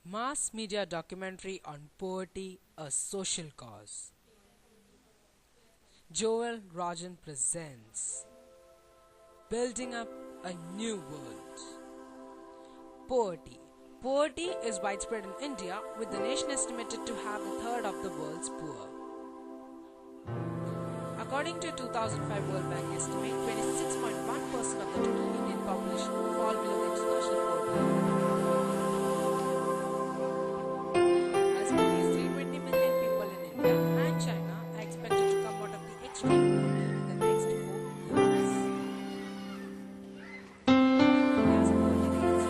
Mass media documentary on poverty, a social cause. Joel Rajan presents Building Up a New World. Poverty. Poverty is widespread in India, with the nation estimated to have a third of the world's poor. According to a 2005 World Bank estimate, 26.1% of the total Indian population fall below the international poverty. As many as 320 million people in India and China are expected to come out of the extreme poverty in the next 4 years. India's poverty rates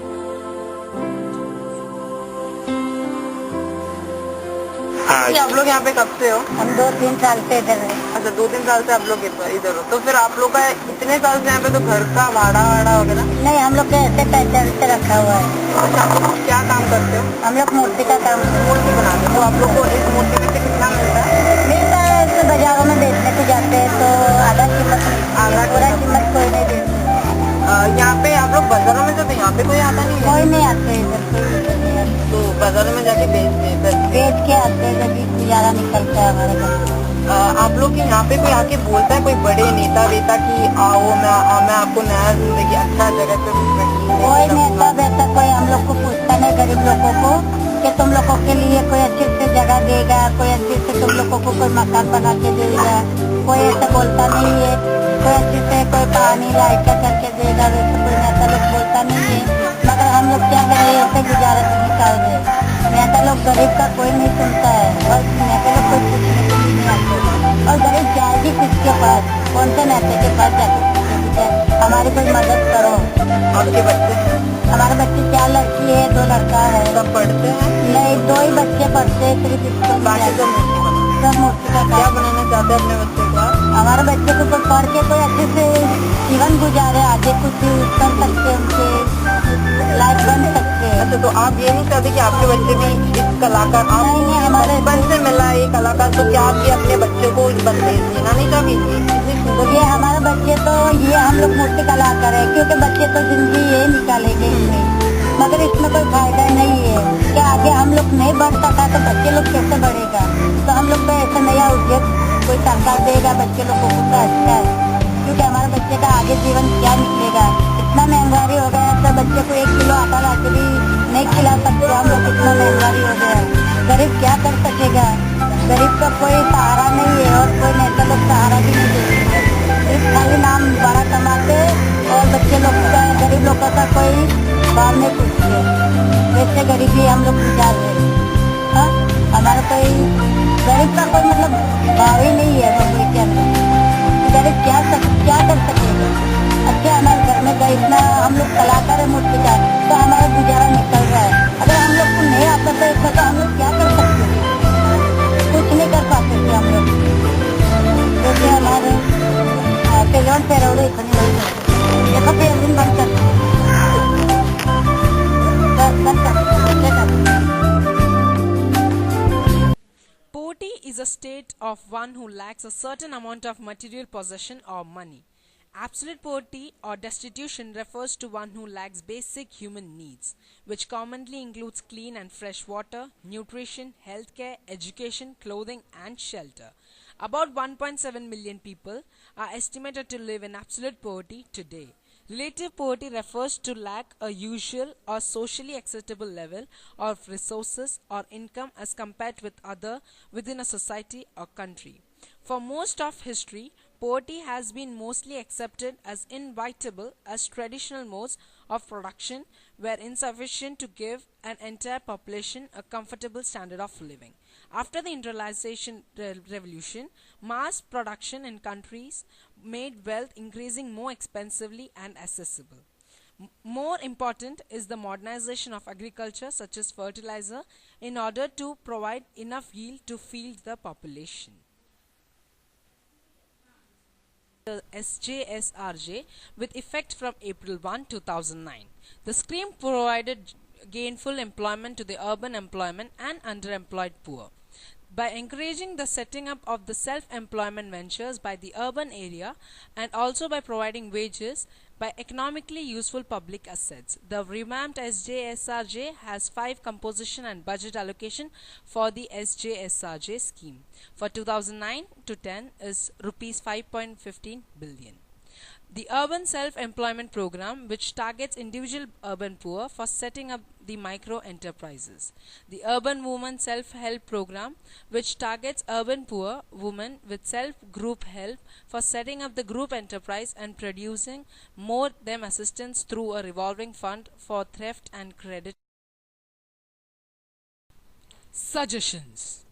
कि आप लोग यहाँ पे कब से हो? हम 2-3 साल से इधर है। अच्छा, 2-3 साल से आप लोग इधर हो, तो फिर आप लोग का इतने साल से यहाँ पे तो घर का भाड़ा वगैरह? नहीं, हम लोग के ऐसे पैसे से रखा हुआ है। अच्छा, आप लोग क्या काम करते हो? हम लोग मूर्ति का काम करते हैं। मूर्ति बनाते हो, तो आप लोग को इस मूर्ति में से कितना मिलता है? मिलता है तो बाजारों में बेचने को जाते हैं तो आधा कीमत पूरा कीमत कोई नहीं देते। यहाँ पे आप लोग बाजारों में जाते, यहाँ पे कोई आता नहीं है? कोई नहीं आते इधर, कोई नहीं आते। तो बाजारों में जाके बेच के आते हैं, जब गुजारा निकलता है हमारे घर। आप लोग के यहाँ पे कोई आके बोलता है, कोई बड़े नेता वेता की आओ मैं आपको नया जिंदगी अच्छा जगह पे कोई नेता वेता कोई हम लोग को पूछता नहीं, गरीब लोगों को, कि तुम लोगों के लिए कोई अच्छी से जगह देगा, कोई अच्छी से तुम लोगों को कोई मकान बना के देगा, कोई ऐसा बोलता नहीं है। कोई अच्छी से कोई पानी लाइट करके देगा, वैसे कोई नेता लोग बोलता नहीं है। मगर हम लोग क्या करें, ऐसे गुजारा तो निकाल रहे। नेता लोग गरीब का कोई नहीं सुनता है और नेता लोग कोई पूछने के लिए नहीं आते। और गरीब जाएगी किसके पास, कौन से नेता के पास जाकर हमारी कोई मदद करो। आपके बच्चे? हमारे बच्चे 4 लड़की है, 2 लड़का है। सब पढ़ते हैं? नहीं, 2 ही बच्चे पढ़ते हैं, सिर्फ स्कूल। बाकी सब मूर्ति का क्या काम। बनाना चाहते हैं अपने बच्चे को? हमारे बच्चे को कोई पढ़ के कोई अच्छे से जीवन गुजारे, आगे कुछ कर सकते हैं, उनके लाइफ बन सकते हैं। अच्छा, तो आप ये नहीं चाहते कि आपके बच्चे भी इस कलाकार, आप नहीं, हमारे बचपन से मिला ये कलाकार, तो क्या आप ये अपने बच्चों को बंदेज देना नहीं चाहती? ये हमारे बच्चे तो ये हम लोग मूर्ति कलाकार है, क्योंकि बच्चे तो जिंदगी ये निकालेंगे इसमें, मगर इसमें कोई फायदा नहीं है कि आगे हम लोग नहीं बढ़ सका तो बच्चे लोग कैसे बढ़ेगा। तो हम लोग को ऐसा नया उद्योग कोई सरकार देगा बच्चे लोगों को तो अच्छा है, क्योंकि हमारे बच्चे का आगे जीवन क्या निकलेगा। इतना महंगाई हो गया तो बच्चे को 1 किलो आटा ला के भी नहीं खिला सकते हम लोग, इतना महंगाई हो गया। गरीब क्या कर सकेगा, गरीब का कोई सहारा नहीं है और कोई नेता लोग सहारा भी नहीं देते। सिर्फ खाली नाम बड़ा कमाते और बच्चे लोग का, गरीब लोगों का कोई बात नहीं पूछते। वैसे गरीबी हम लोग गुजार रहे। हाँ, हमारा कोई गरीब का कोई मतलब भाव ही नहीं है। कोई क्या गरीब क्या कर सकेगा। अच्छा, हमारे घर में गए इतना हम लोग कलाकार है मूर्ति का, तो हमारा गुजारा निकल रहा है। अगर हम लोग को नहीं आता तो इसका तो हम लोग क्या कर सकते थे, कुछ नहीं कर पाते थे हम लोग। जैसे हमारे पेलोन पेरोड़े खड़ी देखो पेरिन बंद कर Poverty is a state of one who lacks a certain amount of material possession or money. Absolute poverty or destitution refers to one who lacks basic human needs, which commonly includes clean and fresh water, nutrition, healthcare, education, clothing, and shelter. About 1.7 million people are estimated to live in absolute poverty today. Relative poverty refers to lack a usual or socially acceptable level of resources or income as compared with other within a society or country. For most of history, poverty has been mostly accepted as inevitable as traditional modes of production were insufficient to give an entire population a comfortable standard of living. After the industrialization revolution, mass production in countries made wealth increasing more expensively and accessible. More important is the modernization of agriculture, such as fertilizer, in order to provide enough yield to feed the population. The SJSRJ with effect from April 1, 2009. The scheme provided gainful employment to the urban employment and underemployed poor. By encouraging the setting up of the self-employment ventures by the urban area and also by providing wages, by economically useful public assets. The revamped SJSRJ has 5 composition and budget allocation for the SJSRJ scheme. For 2009 to 10 is rupees 5.15 billion. The Urban Self-Employment Program, which targets individual urban poor for setting up the micro enterprises. The Urban Women Self-Help Program, which targets urban poor women with self-group help for setting up the group enterprise and producing more them assistance through a revolving fund for thrift and credit. Suggestions.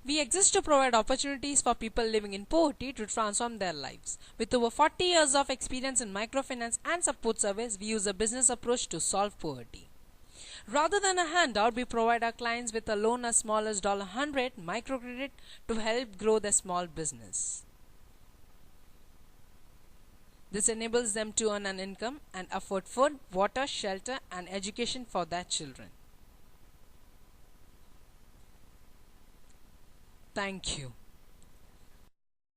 We exist to provide opportunities for people living in poverty to transform their lives. With over 40 years of experience in microfinance and support service, we use a business approach to solve poverty. Rather than a handout, we provide our clients with a loan as small as $100 microcredit to help grow their small business. This enables them to earn an income and afford food, water, shelter, and education for their children. Thank you.